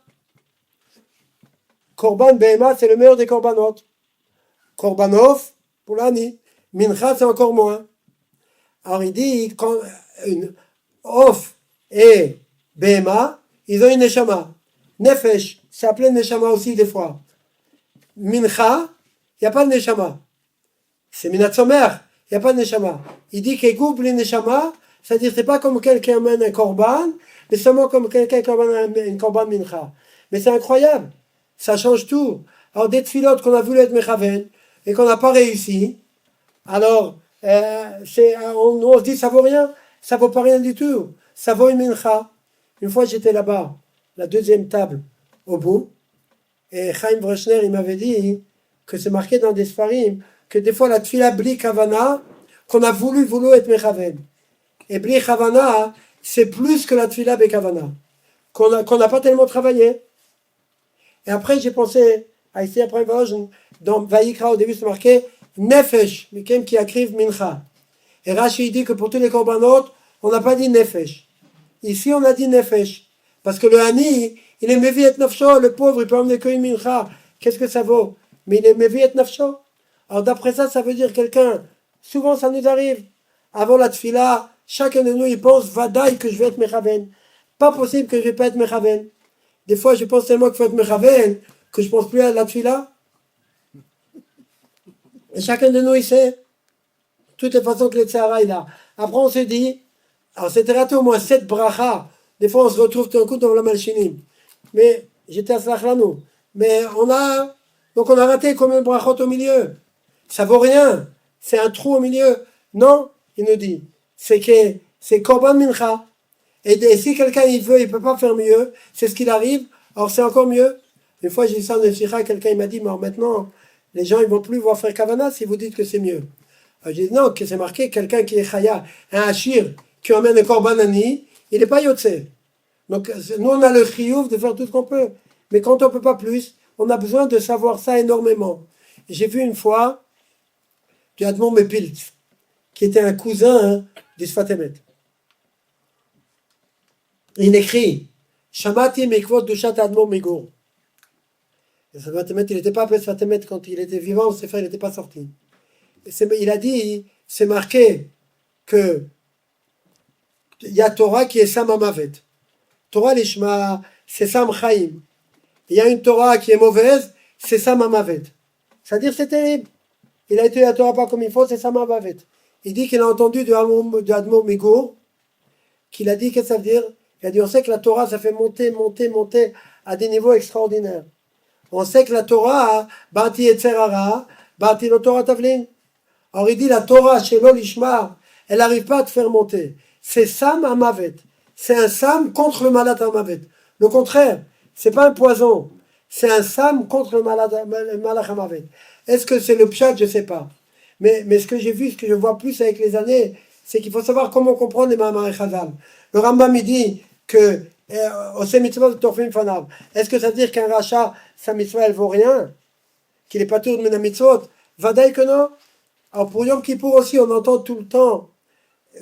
Korban behema, c'est le meilleur des korbanot. Korban off, pour l'année. Mincha, c'est encore moins. Alors il dit, quand une off et behema, ils ont une neshama. Nefesh, c'est appelé neshama aussi des fois. Mincha, il n'y a pas de neshama. C'est minat somer, il n'y a pas de neshama. Il dit qu'il goûte les neshama, c'est-à-dire c'est pas comme quelqu'un amène un korban, mais seulement comme quelqu'un qui amène une korban mincha. Mais c'est incroyable, ça change tout. Alors des tfilotes qu'on a voulu être mechaven et qu'on n'a pas réussi, alors on se dit ça vaut rien, ça vaut pas rien du tout, ça vaut une mincha. Une fois j'étais là-bas, la deuxième table au bout, et Chaim Brechner il m'avait dit que c'est marqué dans des Sfarim que des fois la tfila bli kavana, qu'on a voulu être mechaven. Et bli kavana, c'est plus que la tfila be kavana, qu'on n'a pas tellement travaillé. Et après j'ai pensé, à ici après dans Vayikra au début c'est marqué nefesh, Mikem qui écrivent mincha. Et Rashi dit que pour tous les korbanot, on n'a pas dit nefesh. Ici on a dit nefesh. Parce que le hani, il est mevi et nafsho, le pauvre, il peut emmener qu'une mincha. Qu'est-ce que ça vaut? Mais il est mevi et nafsho. Alors d'après ça, ça veut dire quelqu'un, souvent ça nous arrive, avant la tfila, chacun de nous, il pense, vadaï que je vais être mechaven. Pas possible que je ne vais pas être mechaven. Des fois, je pense tellement qu'il faut être mechaven, que je ne pense plus à la tfila. Et chacun de nous, il sait. Toutes les façons que les tzara, il a. Après, on se dit, alors c'était raté au moins 7 brachas. Des fois, on se retrouve tout d'un coup dans la malchinim. Mais j'étais à Slachlano. Mais on a raté combien de brachot au milieu? Ça vaut rien. C'est un trou au milieu. Non, il nous dit. C'est korban mincha. Et si quelqu'un il veut, il peut pas faire mieux. C'est ce qu'il arrive. Alors c'est encore mieux. Une fois, j'ai dit ça en Ephira, quelqu'un il m'a dit, mais maintenant, les gens ils vont plus voir faire kavana si vous dites que c'est mieux. Alors, j'ai dit non, que c'est marqué, quelqu'un qui est chaya, un hachir, qui emmène un korban ani, il n'est pas yotse. Donc nous on a le chiyuv de faire tout ce qu'on peut. Mais quand on peut pas plus, on a besoin de savoir ça énormément. J'ai vu une fois du Admon Mepilt, qui était un cousin du Sfatemet. Il écrit Shamati Mekvot Dushat Admon Megour. Le Sfatemet, il n'était pas appelé Sfatemet quand il était vivant, ses frères, il n'était pas sorti. Il a dit, c'est marqué que il y a Torah qui est Sam Amavet. Torah Lishma, c'est Sam Chaim. Il y a une Torah qui est mauvaise, c'est Sam Amavet. C'est-à-dire c'est terrible. Il a étudié la Torah pas comme il faut, c'est Sam Amavet. Il dit qu'il a entendu de Admon Megour, qu'il a dit, qu'est-ce que ça veut dire? Il a dit, on sait que la Torah, ça fait monter à des niveaux extraordinaires. On sait que la Torah, Bati Etzerara, Bati lo Torah Tavlin. Alors il dit, la Torah, chez l'Olishma, elle n'arrive pas à te faire monter. C'est Sam Amavet. C'est un Sam contre le malade Amavet. Le contraire, c'est pas un poison. C'est un Sam contre le malade Amavet. Est-ce que c'est le pshat? Je ne sais pas. Mais ce que j'ai vu, ce que je vois plus avec les années, c'est qu'il faut savoir comment comprendre les Mahamar Chazal. Le Rambam il dit que est-ce que ça veut dire qu'un rachat, sa mitzvah, elle vaut rien? Qu'il n'est pas tout de la mitzvot? Vadaï que non. Alors pour Yom Kippour aussi, on entend tout le temps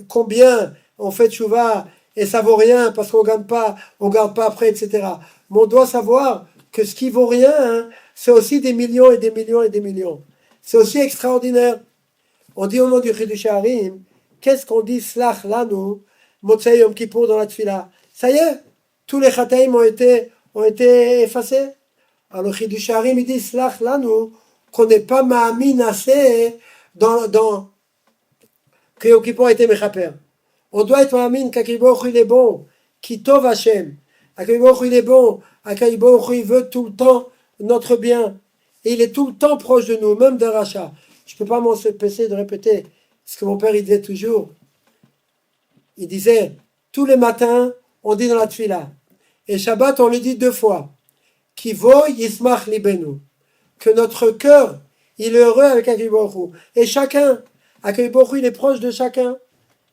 combien on fait tchouva et ça vaut rien parce qu'on gagne pas, on garde pas après, etc. Mais on doit savoir que ce qui vaut rien, hein, c'est aussi des millions et des millions et des millions. C'est aussi extraordinaire. On dit au nom du Chidush Harim, qu'est-ce qu'on dit Slach Lanu, Motzei Yom Kippour dans la Tfila. Ça y est, tous les Chataïm ont été effacés. Alors le Chidush Harim, il dit Slach Lanu, qu'on n'est pas Ma'amin assez dans que Yom Kippour a été Mechaper. On doit être Ma'amin qu'Akadosh Baruch Hu il est bon, qui tov Hashem. Akadosh Baruch Hu il est bon, Akadosh Baruch Hu il veut tout le temps notre bien. Et il est tout le temps proche de nous, même d'un rachat. Je ne peux pas m'empêcher de répéter ce que mon père il disait toujours. Il disait, tous les matins, on dit dans la Tfila. Et Shabbat, on le dit 2 fois. Ki vo yismach libenu. Que notre cœur, il est heureux avec Akadosh Baruch Hu. Et chacun, Akadosh Baruch Hu, il est proche de chacun.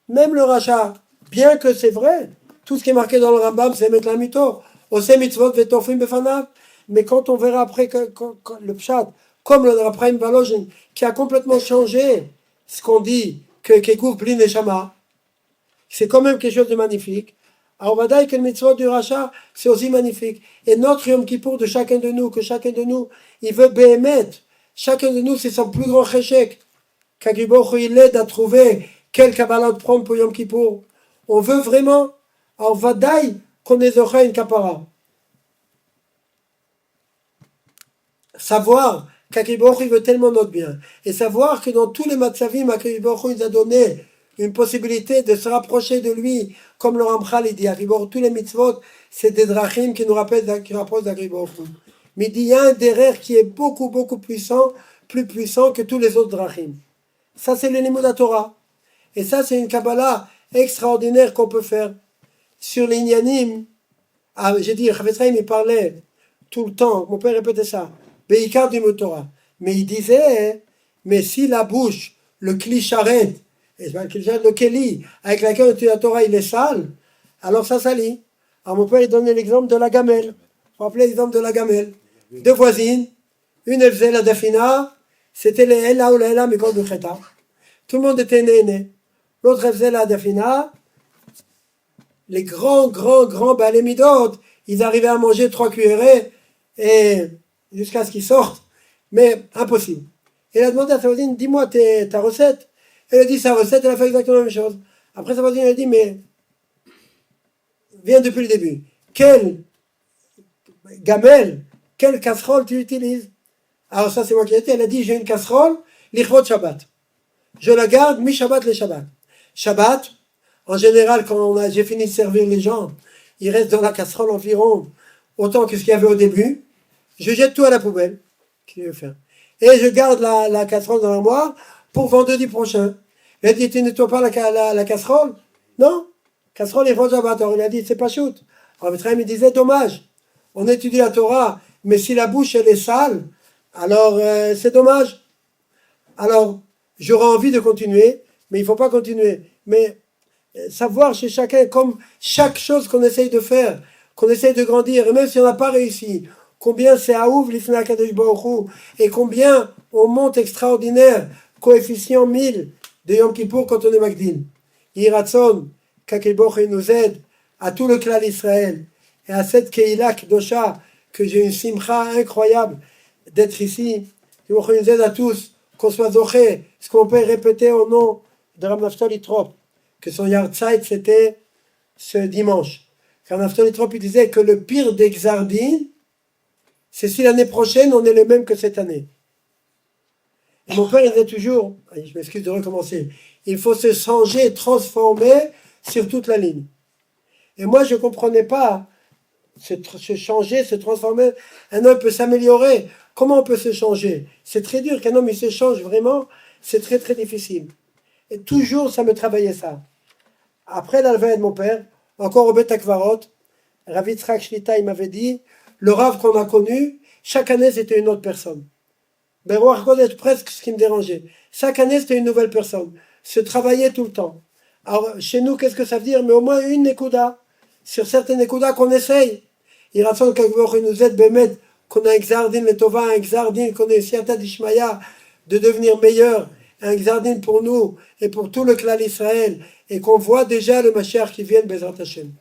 Même le rachat, bien que c'est vrai, tout ce qui est marqué dans le Rambam, c'est mettre la mito. Ose mitzvot vetofim befanav. Mais quand on verra après que le pshat, comme le Rapraim Valojin, qui a complètement changé ce qu'on dit, que Kegouf Blin et Shama, c'est quand même quelque chose de magnifique. Alors, on va dire que le mitzvot du rachat, c'est aussi magnifique. Et notre Yom Kippour de chacun de nous, que chacun de nous, il veut béhémettre. Chacun de nous, c'est son plus grand cheshek. Qu'Akadosh il aide à trouver quel Kabbalah prendre pour Yom Kippour. On veut vraiment, alors, va dire qu'on est une kapara. Savoir qu'Akadosh Baruch Hu veut tellement notre bien. Et savoir que dans tous les matzavim, Akadosh Baruch Hu nous a donné une possibilité de se rapprocher de lui, comme le Ramchal il dit, tous les mitzvot, c'est des drachim qui nous rappellent, qui rapprochent d'Akadosh Baruch Hu. Mais il dit, il y a un derer qui est beaucoup, beaucoup puissant, plus puissant que tous les autres drachim. Ça, c'est le Limud Torah. Et ça, c'est une Kabbalah extraordinaire qu'on peut faire. Sur l'Inyanim, j'ai dit, Chavetz Chaim, il parlait tout le temps, mon père répétait ça. Beikar du Torah. Mais il disait, mais si la bouche, le kli charret, le keli, avec laquelle on étudie la Torah, il est sale, alors ça salit. Alors mon père, il donnait l'exemple de la gamelle. Vous vous rappelez l'exemple de la gamelle? 2 voisines, une elle faisait la dafina, c'était les Ella ou les Ella, mais de Kheta. Tout le monde était né. L'autre elle faisait la dafina, les grands balémidot, ils arrivaient à manger 3 cuillerées, et jusqu'à ce qu'ils sortent, mais impossible. Elle a demandé à sa voisine, dis-moi ta recette. Elle a dit sa recette, elle a fait exactement la même chose. Après sa voisine, elle a dit, mais viens depuis le début. Quelle gamelle, quelle casserole tu utilises? Alors ça c'est moi qui ai dit, elle a dit, j'ai une casserole, l'Ichvot Shabbat. Je la garde, mi-Shabbat les Shabbat. Shabbat, en général, quand j'ai fini de servir les gens, il reste dans la casserole environ autant que ce qu'il y avait au début. Je jette tout à la poubelle. Qu'est-ce qu'il veut faire? Et je garde la casserole dans l'armoire pour vendredi prochain. Il a dit, tu nettoies pas la casserole? Non. Casserole et Shabbat. Alors il a dit, c'est pas shoot. Alors il disait, dommage. On étudie la Torah, mais si la bouche elle est sale, alors c'est dommage. Alors, j'aurais envie de continuer, mais il ne faut pas continuer. Mais savoir chez chacun, comme chaque chose qu'on essaye de faire, qu'on essaye de grandir, et même si on n'a pas réussi, combien c'est Aouf l'Ifna Kadosh Baruch Hu, et combien on monte extraordinaire, coefficient 1000 de Yom Kippour quand on est Magdil. Yiratson, qu'Akadosh Baruch Hu nous aide à tout le clan d'Israël, et à cette Keila Kedosha, que j'ai une simcha incroyable d'être ici, que Baruch Hu nous aide à tous, qu'on soit zoché, ce qu'on peut répéter au nom de Rav Naftali Trop, que son Yartzeit c'était ce dimanche. Rav Naftali Trop il disait que le pire des Xardin, c'est si l'année prochaine on est le même que cette année. Et mon père il disait toujours, je m'excuse de recommencer, il faut se changer, transformer sur toute la ligne. Et moi je ne comprenais pas se changer, se transformer. Un homme peut s'améliorer. Comment on peut se changer? C'est très dur qu'un homme il se change vraiment, c'est très très difficile. Et toujours ça me travaillait ça. Après l'alvée de mon père, encore au Bet Akvarot, Rav Yitzhak Shlita il m'avait dit, le Rav qu'on a connu, chaque année c'était une autre personne. Ben c'est presque ce qui me dérangeait. Chaque année c'était une nouvelle personne. Se travailler tout le temps. Alors chez nous qu'est-ce que ça veut dire? Mais au moins une Nekuda. Sur certaines Nekuda qu'on essaye. Il rassemble qu'Akvarot nous aide Bémet, qu'on a un Xardin Letova, un Xardin qu'on est Siata d'Ishmaïa, de devenir meilleur un Gzardin pour nous et pour tout le clan Israël, et qu'on voit déjà le Mashiach qui vient, Bezrat Hashem.